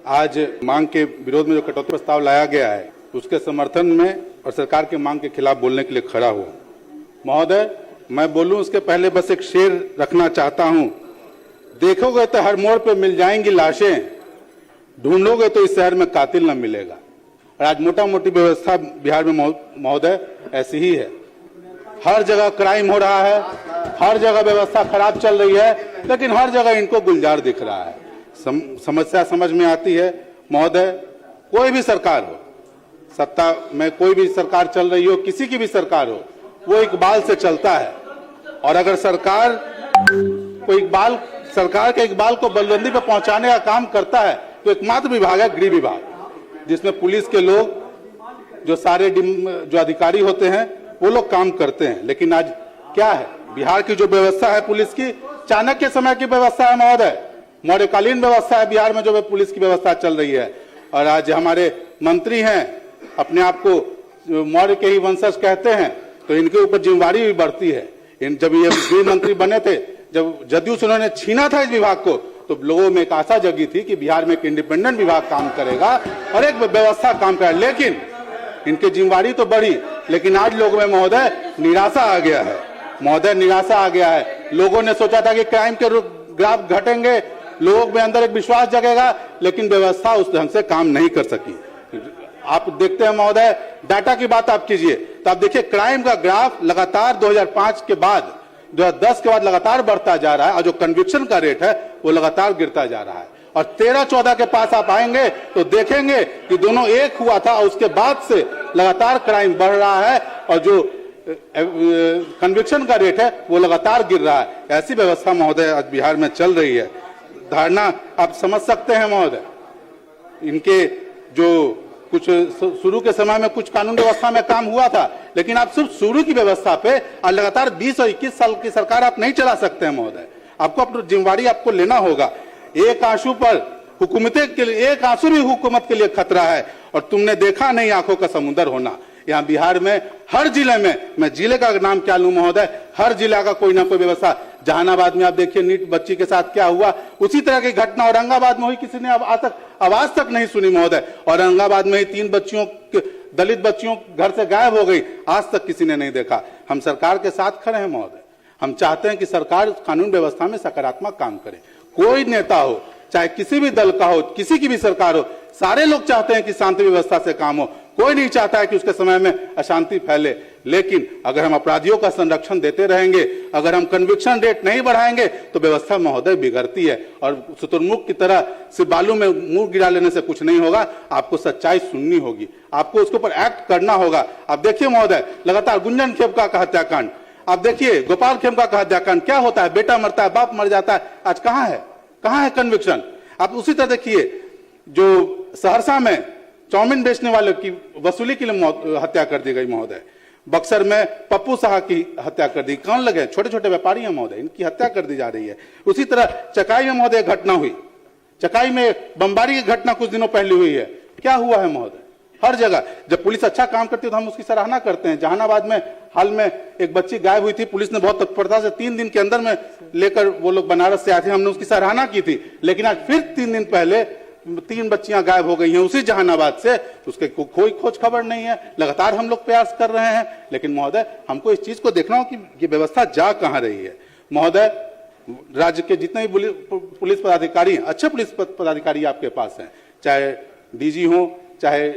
आज मांग के विरोध में जो कटौती प्रस्ताव लाया गया है उसके समर्थन में और सरकार की मांग के खिलाफ बोलने के लिए खड़ा हुआ। महोदय, मैं बोलूं उसके पहले बस एक शेर रखना चाहता हूं। देखोगे तो हर मोड़ पे मिल जाएंगी लाशें, ढूंढोगे तो इस शहर में कातिल न मिलेगा। और आज मोटा मोटी व्यवस्था बिहार में महोदय ऐसी ही है। हर जगह क्राइम हो रहा है, हर जगह व्यवस्था खराब चल रही है, लेकिन हर जगह इनको गुलजार दिख रहा है। समस्या समझ में आती है महोदय, कोई भी सरकार हो, सत्ता में कोई भी सरकार चल रही हो, किसी की भी सरकार हो, वो इकबाल से चलता है। और अगर सरकार के इकबाल को बुलंदी पर पहुंचाने का काम करता है तो एकमात्र विभाग है गृह विभाग, जिसमें पुलिस के लोग जो सारे जो अधिकारी होते हैं वो लोग काम करते हैं। लेकिन आज क्या है, बिहार की जो व्यवस्था है पुलिस की, चाणक्य समय की व्यवस्था है महोदय, मौर्यकालीन व्यवस्था है बिहार में जो पुलिस की व्यवस्था चल रही है। और आज हमारे मंत्री हैं, अपने आप को मौर्य के ही वंशज कहते हैं, तो इनके ऊपर जिम्मेवारी भी बढ़ती है। जब ये गृह मंत्री बने थे, जब जदयू से उन्होंने छीना था इस विभाग को, तो लोगों में एक आशा जगी थी कि बिहार में एक इंडिपेंडेंट विभाग काम करेगा और एक व्यवस्था काम करेगा। लेकिन इनकी जिम्मेवारी तो बढ़ी, लेकिन आज लोगों में महोदय निराशा आ गया है। महोदय निराशा आ गया है। लोगों ने सोचा था कि क्राइम के ग्राफ घटेंगे, लोगों में अंदर एक विश्वास जगेगा, लेकिन व्यवस्था उस ढंग से काम नहीं कर सकी। आप देखते हैं महोदय, डाटा की बात आप कीजिए तो आप देखिए क्राइम का ग्राफ लगातार 2005 के बाद 2010 के बाद लगातार बढ़ता जा रहा है, और जो कन्विक्शन का रेट है वो लगातार गिरता जा रहा है। और 13-14 के पास आप आएंगे तो देखेंगे कि दोनों एक हुआ था, और उसके बाद से लगातार क्राइम बढ़ रहा है और जो कन्विक्शन का रेट है वो लगातार गिर रहा है। ऐसी व्यवस्था महोदय आज बिहार में चल रही है। धारणा आप समझ सकते हैं महोदय, इनके जो कुछ शुरू के समय में कुछ कानून व्यवस्था में काम हुआ था, लेकिन आप सिर्फ शुरू की व्यवस्था पे और लगातार 20 और 21 साल की सरकार आप नहीं चला सकते हैं महोदय। आपको अपनी जिम्मेवारी आपको लेना होगा। एक आंसू पर हुकूमत के लिए, एक आंसू भी हुकूमत के लिए खतरा है, और तुमने देखा नहीं आंखों का समुद्र होना। यहाँ बिहार में हर जिले में, मैं जिले का नाम क्या लूं महोदय, हर जिला का कोई ना कोई व्यवस्था। जहानाबाद में आप देखिए नीट बच्ची के साथ क्या हुआ, उसी तरह की घटना औरंगाबाद में हुई, किसी ने आवाज तक नहीं सुनी महोदय। औरंगाबाद में ही 3 बच्चियों, दलित बच्चियों घर से गायब हो गई, आज तक किसी ने नहीं देखा। हम सरकार के साथ खड़े हैं महोदय। हम चाहते हैं कि सरकार कानून व्यवस्था में सकारात्मक काम करे। कोई नेता हो, चाहे किसी भी दल का हो, किसी की भी सरकार हो, सारे लोग चाहते हैं कि शांति व्यवस्था से काम हो। कोई नहीं चाहता है कि उसके समय में अशांति फैले। लेकिन अगर हम अपराधियों का संरक्षण देते रहेंगे, अगर हम कन्विक्शन रेट नहीं बढ़ाएंगे, तो व्यवस्था महोदय बिगड़ती है। और शुतुरमुर्ग की तरह सिर्फ बालू में मुंह गिरा लेने से कुछ नहीं होगा। आपको सच्चाई सुननी होगी, आपको उसके ऊपर एक्ट करना होगा। आप देखिए महोदय, लगातार गुंजन खेमका का हत्याकांड, आप देखिए गोपाल खेमका का हत्याकांड, क्या होता है, बेटा मरता है, बाप मर जाता है। आज कहाँ है कन्विक्शन? आप उसी तरह देखिए, जो सहरसा में चाउमीन बेचने वाले की वसूली के लिए हत्या कर दी गई महोदय। बक्सर में पप्पू साहा की हत्या कर दी। कौन लगे? छोटे छोटे व्यापारी हैं महोदय, इनकी हत्या कर दी जा रही है। उसी तरह चकाई में महोदय घटना हुई, चकाई में बमबारी की घटना कुछ दिनों पहले हुई है। क्या हुआ है महोदय? हर जगह जब पुलिस अच्छा काम करती है तो हम उसकी सराहना करते हैं। जहानाबाद में हाल में एक बच्ची गायब हुई थी, पुलिस ने बहुत तत्परता से 3 दिन के अंदर में लेकर, वो लोग बनारस से आए थे, हमने उसकी सराहना की थी। लेकिन आज फिर 3 दिन पहले 3 बच्चियां गायब हो गई हैं उसी जहानाबाद से, उसके कोई खोज खबर नहीं है। लगातार हम लोग प्रयास कर रहे हैं, लेकिन महोदय हमको इस चीज को देखना हो कि ये व्यवस्था जा कहां रही है। महोदय, राज्य के जितने भी पुलिस पदाधिकारी हैं, अच्छे पुलिस पदाधिकारी आपके पास हैं, चाहे डीजी हो, चाहे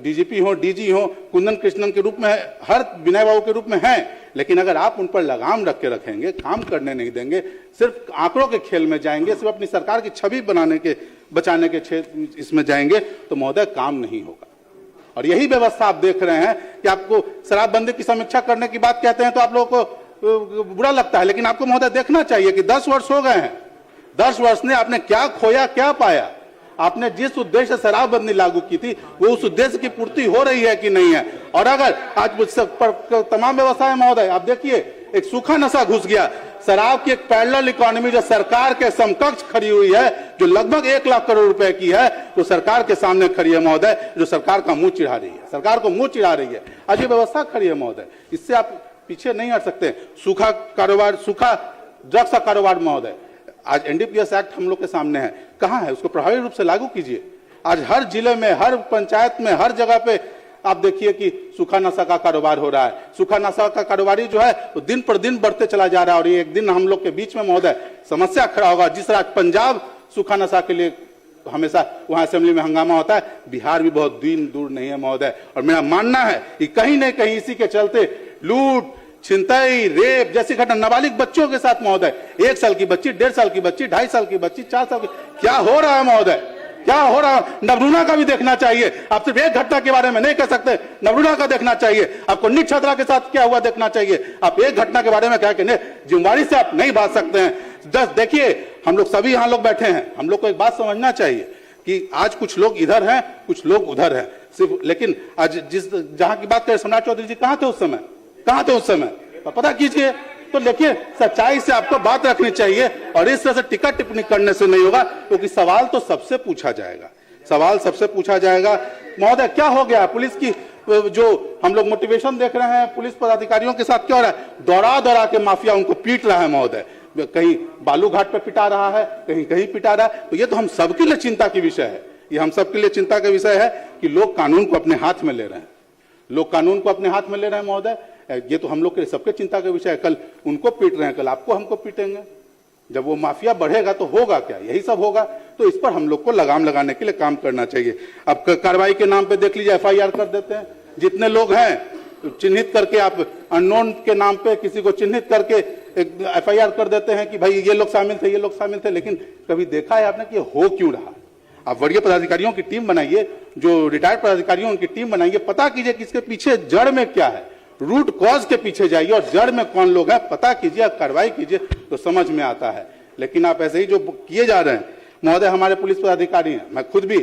डीजीपी हो, डीजी हो, कुंदन कृष्णन के रूप में, हर विनय बाबू के रूप में हैं। लेकिन अगर आप उन पर लगाम रख के रखेंगे, काम करने नहीं देंगे, सिर्फ आंकड़ों के खेल में जाएंगे, सिर्फ अपनी सरकार की छवि बचाने के क्षेत्र इसमें जाएंगे, तो महोदय काम नहीं होगा। और यही व्यवस्था आप देख रहे हैं कि आपको शराबबंदी की समीक्षा करने की बात कहते हैं तो आप लोगों को बुरा लगता है। लेकिन आपको महोदय देखना चाहिए कि 10 वर्ष हो गए हैं, 10 वर्ष ने आपने क्या खोया, क्या पाया? आपने जिस उद्देश्य से शराबबंदी लागू की थी, वो उस उद्देश्य की पूर्ति हो रही है कि नहीं है? और अगर आज तमाम व्यवस्था है महोदय, आप देखिए एक सूखा नशा घुस गया। शराब की एक पैरेलल इकोनॉमी जो सरकार के समकक्ष खड़ी हुई है, जो लगभग 1 लाख करोड़ रुपए की है, वो सरकार के सामने खड़ी है महोदय, जो सरकार का मुंह चिढ़ा रही है, सरकार को मुंह चिढ़ा रही है। आज ये व्यवस्था खड़ी है महोदय, इससे आप पीछे नहीं हट सकते। सूखा कारोबार, सूखा ड्रग्स का कारोबार महोदय, आज एनडीपीएस एक्ट हम लोग के सामने है, कहाँ है? उसको प्रभावी रूप से लागू कीजिए। आज हर जिले में, हर पंचायत में, हर जगह पे आप देखिए कि सूखा नशा का कारोबार हो रहा है। सूखा नशा का कारोबारी जो है वो दिन पर दिन बढ़ते चला जा रहा है और ये एक दिन हम लोग के बीच में महोदय समस्या खड़ा होगा। जिस राज्य पंजाब सूखा नशा के लिए हमेशा वहां असेंबली में हंगामा होता है, बिहार भी बहुत दिन दूर नहीं है महोदय। और मेरा मानना है कि कहीं न कहीं इसी के चलते लूट, छिनतई, रेप जैसी घटना नाबालिग बच्चों के साथ महोदय, 1 साल की बच्ची, 1.5 साल की बच्ची, 2.5 साल की बच्ची, 4 साल की, क्या हो रहा है महोदय, क्या हो रहा है। नवरूणा का भी देखना चाहिए। आप सिर्फ एक घटना के बारे में नहीं कह सकते, नवरूणा का देखना चाहिए। आपको नीट छात्रा के साथ क्या हुआ देखना चाहिए। आप एक घटना के बारे में क्या कहने, जिम्मेवारी से आप नहीं बात सकते हैं। जस्ट देखिए, हम लोग सभी यहाँ लोग बैठे हैं, हम लोग को एक बात समझना चाहिए कि आज कुछ लोग इधर हैं, कुछ लोग उधर हैं सिर्फ। लेकिन आज जहां की बात करें, सम्राट चौधरी जी कहां थे उस समय, कहां थे उस समय, पता कीजिए। तो देखिए, सच्चाई से आपको बात रखनी चाहिए और इस तरह से टिक्का टिप्पणी करने से नहीं होगा, क्योंकि सवाल तो सबसे पूछा जाएगा, सवाल सबसे पूछा जाएगा। महोदय क्या हो गया पुलिस की, जो हम लोग मोटिवेशन देख रहे हैं पुलिस पदाधिकारियों के साथ क्या हो रहा है, दौड़ा दौड़ा के माफिया उनको पीट रहा है महोदय। कहीं बालू घाट पर पिटा रहा है, कहीं कहीं पिटा रहा है। तो ये तो हम सबके लिए चिंता की विषय है, ये हम सबके लिए चिंता का विषय है कि लोग कानून को अपने हाथ में ले रहे हैं, लोग कानून को अपने हाथ में ले रहे हैं महोदय। ये तो हम लोग के सबके चिंता का विषय है। कल उनको पीट रहे हैं, कल आपको हमको पीटेंगे। जब वो माफिया बढ़ेगा तो होगा क्या, यही सब होगा। तो इस पर हम लोग को लगाम लगाने के लिए काम करना चाहिए। अब कार्रवाई के नाम पे देख लीजिए, FIR कर देते हैं। जितने लोग हैं चिन्हित करके, आप अननोन के नाम पे किसी को चिन्हित करके एक FIR कर देते हैं कि भाई ये लोग शामिल थे, ये लोग शामिल थे। लेकिन कभी देखा है आपने कि हो क्यों रहा। आप वरीय पदाधिकारियों की टीम बनाइए, जो रिटायर्ड पदाधिकारी उनकी टीम बनाइए, पता कीजिए कि इसके पीछे जड़ में क्या है, रूट कॉज के पीछे जाइए और जड़ में कौन लोग हैं पता कीजिए, कार्रवाई कीजिए तो समझ में आता है। लेकिन आप ऐसे ही जो किए जा रहे हैं महोदय, हमारे पुलिस पदाधिकारी हैं, मैं खुद भी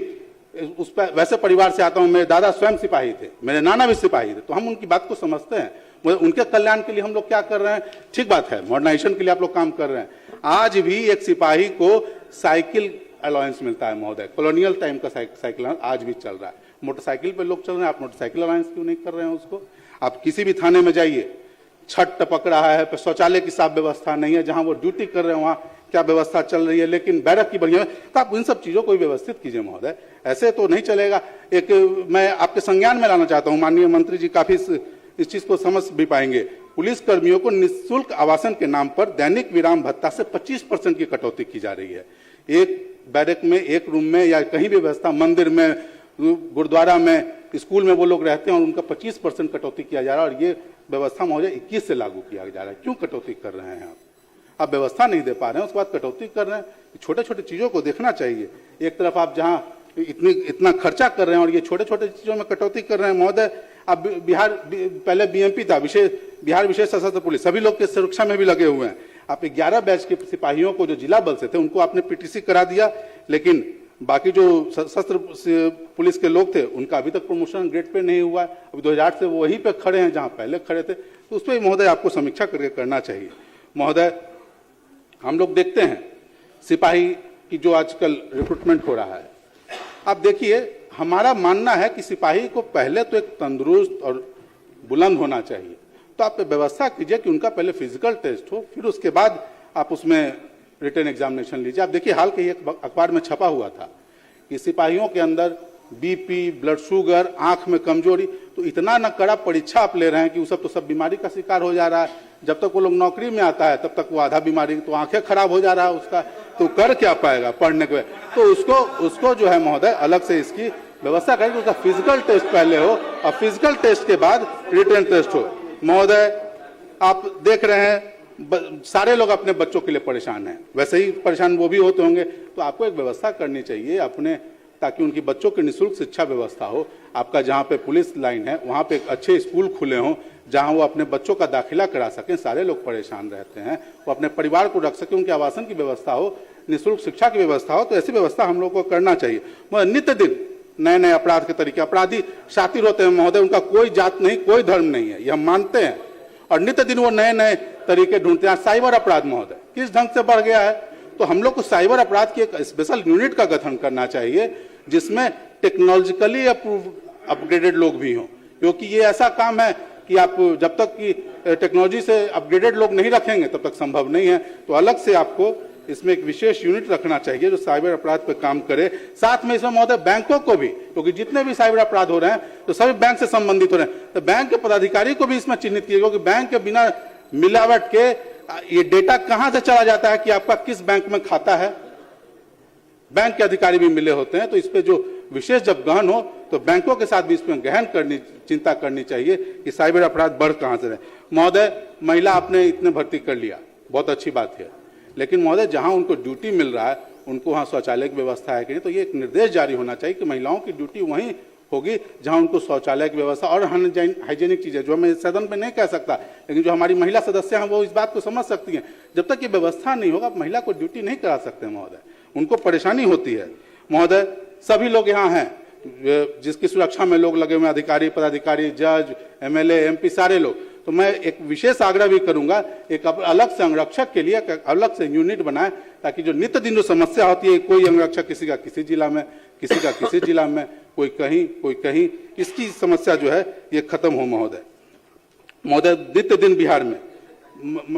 उस पर वैसे परिवार से आता हूं, मेरे दादा स्वयं सिपाही थे, मेरे नाना भी सिपाही थे, तो हम उनकी बात को समझते हैं। उनके कल्याण के लिए हम लोग क्या कर रहे हैं, ठीक बात है, मॉडर्नाइजेशन के लिए आप लोग काम कर रहे हैं। आज भी एक सिपाही को साइकिल अलाउंस मिलता है महोदय, कॉलोनियल टाइम का साइकिल आज भी चल रहा है। मोटरसाइकिल पे लोग चल रहे हैं, आप मोटरसाइकिल अलाउंस क्यों नहीं कर रहे हैं उसको। आप किसी भी थाने में जाइए, छत टपक रहा है, शौचालय की साफ व्यवस्था नहीं है, जहां वो ड्यूटी कर रहे हैं वहां क्या व्यवस्था चल रही है, लेकिन बैरक की बढ़िया, तो आप इन सब चीजों को व्यवस्थित कीजिए महोदय, ऐसे तो नहीं चलेगा। एक मैं आपके संज्ञान में लाना चाहता हूं, माननीय मंत्री जी काफी इस चीज को समझ भी पाएंगे। पुलिस कर्मियों को निःशुल्क आवासन के नाम पर दैनिक विराम भत्ता से 25% की कटौती की जा रही है। एक बैरक में, एक रूम में या कहीं भी व्यवस्था, मंदिर में, गुरुद्वारा में, स्कूल में वो लोग रहते हैं और उनका 25% कटौती किया जा रहा है। और ये व्यवस्था महोदय 21 से लागू किया जा रहा है। क्यों कटौती कर रहे हैं आप व्यवस्था नहीं दे पा रहे हैं, उसके बाद कटौती कर रहे हैं। छोटे छोटे चीजों को देखना चाहिए। एक तरफ आप जहां इतना खर्चा कर रहे हैं और ये छोटे छोटे चीजों में कटौती कर रहे हैं महोदय। अब बिहार पहले BMP था, बिहार विशेष सशस्त्र पुलिस, सभी लोग के सुरक्षा में भी लगे हुए हैं। आप 11 बैच के सिपाहियों को जो जिला बल से थे उनको आपने PTC करा दिया, लेकिन बाकी जो सशस्त्र पुलिस के लोग थे उनका अभी तक प्रमोशन ग्रेड पे नहीं हुआ। अभी 2008 से वो वहीं पे खड़े हैं जहां पहले खड़े थे। तो उस पर महोदय आपको समीक्षा करके करना चाहिए। महोदय हम लोग देखते हैं सिपाही की जो आजकल रिक्रूटमेंट हो रहा है, आप देखिए, हमारा मानना है कि सिपाही को पहले तो एक तंदुरुस्त और बुलंद होना चाहिए। तो आप व्यवस्था कीजिए कि उनका पहले फिजिकल टेस्ट हो, फिर उसके बाद आप उसमें रिटन एग्जामिनेशन लीजिए। आप देखिए, हाल के एक अखबार में छपा हुआ था कि सिपाहियों के अंदर BP, ब्लड शुगर, आंख में कमजोरी, तो इतना न कड़ा परीक्षा आप ले रहे हैं कि वो सब बीमारी का शिकार हो जा रहा है। जब तक वो लोग नौकरी में आता है तब तक वो आधा बीमारी, तो आंखें खराब हो जा रहा है उसका, तो कर क्या पाएगा पढ़ने के। तो उसको जो है महोदय अलग से इसकी व्यवस्था करें कि उसका फिजिकल टेस्ट पहले हो और फिजिकल टेस्ट के बाद रिटन टेस्ट हो। महोदय आप देख रहे हैं सारे लोग अपने बच्चों के लिए परेशान हैं, वैसे ही परेशान वो भी होते होंगे। तो आपको एक व्यवस्था करनी चाहिए अपने, ताकि उनकी बच्चों की निःशुल्क शिक्षा व्यवस्था हो। आपका जहाँ पे पुलिस लाइन है वहाँ पे एक अच्छे स्कूल खुले हों जहाँ वो अपने बच्चों का दाखिला करा सकें। सारे लोग परेशान रहते हैं, वो अपने परिवार को रख सकें, उनके आवासन की व्यवस्था हो, निःशुल्क शिक्षा की व्यवस्था हो। तो ऐसी व्यवस्था हम लोग को करना चाहिए। नित्य दिन नए नए अपराध के तरीके, अपराधी शातिर होते हैं महोदय, उनका कोई जात नहीं, कोई धर्म नहीं है, ये हम मानते हैं। और नित्य दिन वो नए नए तरीके ढूंढते हैं। साइबर अपराध महोदय किस ढंग से बढ़ गया है, तो हम लोग को साइबर अपराध की एक स्पेशल यूनिट का गठन करना चाहिए जिसमें टेक्नोलॉजिकली अपग्रेडेड लोग भी हों, क्योंकि ये ऐसा काम है कि आप जब तक कि टेक्नोलॉजी से अपग्रेडेड लोग नहीं रखेंगे तब तक संभव नहीं है। तो अलग से आपको इसमें एक विशेष यूनिट रखना चाहिए जो साइबर अपराध पर काम करे। साथ में इसमें महोदय बैंकों को भी, क्योंकि जितने भी साइबर अपराध हो रहे हैं तो सभी बैंक से संबंधित हो रहे हैं, तो बैंक के पदाधिकारी को भी इसमें चिन्हित किया, क्योंकि बैंक के बिना मिलावट के ये डेटा कहां से चला जाता है कि आपका किस बैंक में खाता है, बैंक के अधिकारी भी मिले होते हैं। तो इस पे जो विशेष जब गहन हो तो बैंकों के साथ भी इसमें गहन चिंता करनी चाहिए कि साइबर अपराध बढ़ कहां से रहे। महोदय, महिला आपने इतने भर्ती कर लिया, बहुत अच्छी बात है, लेकिन महोदय जहां उनको ड्यूटी मिल रहा है उनको वहां शौचालय की व्यवस्था है कि नहीं, तो ये एक निर्देश जारी होना चाहिए कि महिलाओं की ड्यूटी वहीं होगी जहां उनको शौचालय की व्यवस्था और हाइजीनिक चीजें, जो मैं सदन पे नहीं कह सकता, लेकिन जो हमारी महिला सदस्य हैं वो इस बात को समझ सकती हैं। जब तक ये व्यवस्था नहीं होगा महिला को ड्यूटी नहीं करा सकते महोदय, उनको परेशानी होती है। महोदय, सभी लोग यहाँ हैं जिसकी सुरक्षा में लोग लगे हुए, अधिकारी, पदाधिकारी, जज, एमएलए, एमपी, सारे लोग। तो मैं एक विशेष आग्रह भी करूंगा, एक अलग से अंगरक्षक के लिए अलग से यूनिट बनाए, ताकि जो नित्य दिन जो समस्या होती है, कोई अंगरक्षक किसी का किसी जिला में, किसी का किसी जिला में, कोई कहीं, इसकी समस्या जो है ये खत्म हो महोदय। महोदय, नित्य दिन बिहार में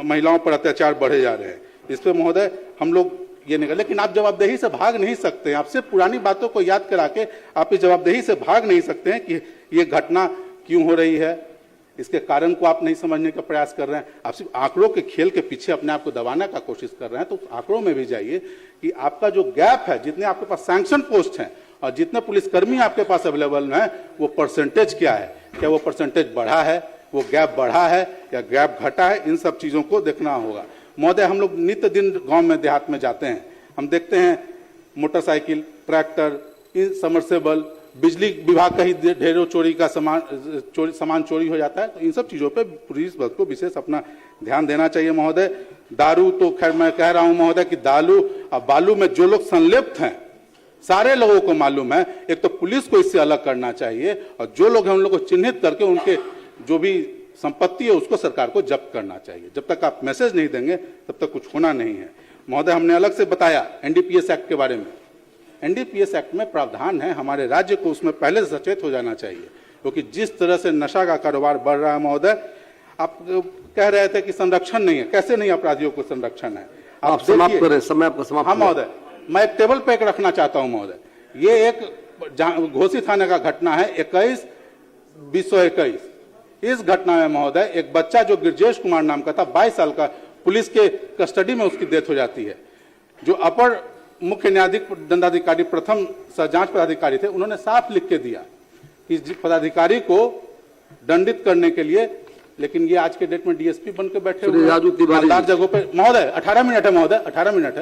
महिलाओं पर अत्याचार बढ़े जा रहे हैं, इस पर महोदय हम लोग ये नहीं कर, लेकिन आप जवाबदेही से भाग नहीं सकते हैं। आपसे पुरानी बातों को याद करा के आप इस जवाबदेही से भाग नहीं सकते हैं कि ये घटना क्यों हो रही है, इसके कारण को आप नहीं समझने का प्रयास कर रहे हैं। आप सिर्फ आंकड़ों के खेल के पीछे अपने आप को दबाने का कोशिश कर रहे हैं। तो आंकड़ों में भी जाइए कि आपका जो गैप है, जितने आपके पास सैंक्शन पोस्ट हैं और जितने पुलिसकर्मी आपके पास अवेलेबल हैं, वो परसेंटेज क्या है, क्या वो परसेंटेज बढ़ा है, वो गैप बढ़ा है या गैप घटा है, इन सब चीजों को देखना होगा। महोदय, हम लोग नित्य दिन गांव में देहात में जाते हैं, हम देखते हैं मोटरसाइकिल, ट्रैक्टर, सबमर्सिबल, बिजली विभाग का ही ढेरों चोरी का सामान चोरी हो जाता है। तो इन सब चीजों पे पुलिस बल को विशेष अपना ध्यान देना चाहिए महोदय। दारू तो खैर मैं कह रहा हूं महोदय कि दारू और बालू में जो लोग संलिप्त हैं सारे लोगों को मालूम है, एक तो पुलिस को इससे अलग करना चाहिए और जो लोग हैं उन लोगों को चिन्हित करके उनके जो भी संपत्ति है उसको सरकार को जब्त करना चाहिए। जब तक आप मैसेज नहीं देंगे तब तक कुछ होना नहीं है। महोदय, हमने अलग से बताया एनडीपीएस एक्ट के बारे में। एनडीपीएस एक्ट में प्रावधान है, हमारे राज्य को उसमें पहले से सचेत हो जाना चाहिए, क्योंकि जिस तरह से नशा का कारोबार बढ़ रहा है महोदय, आप कह रहे थे कि संरक्षण नहीं है, कैसे नहीं अपराधियों को संरक्षण है, आप समाप्त करें, समय आपका समाप्त। हाँ महोदय, मैं एक टेबल पे एक रखना चाहता हूं महोदय। ये एक घोसी थाने का घटना है 21/2021। इस घटना में महोदय एक बच्चा जो गिरजेश कुमार नाम का था, 22 साल का, पुलिस के कस्टडी में उसकी डेथ हो जाती है। जो अपर मुख्य न्यायाधीश दंडाधिकारी प्रथम जांच पदाधिकारी थे, उन्होंने साफ लिख के दिया कि पदाधिकारी को दंडित करने के लिए, लेकिन ये आज के डेट में डीएसपी बन के बैठे हुए हैं जगहों पे। महोदय 18 मिनट है महोदय, 18 मिनट है।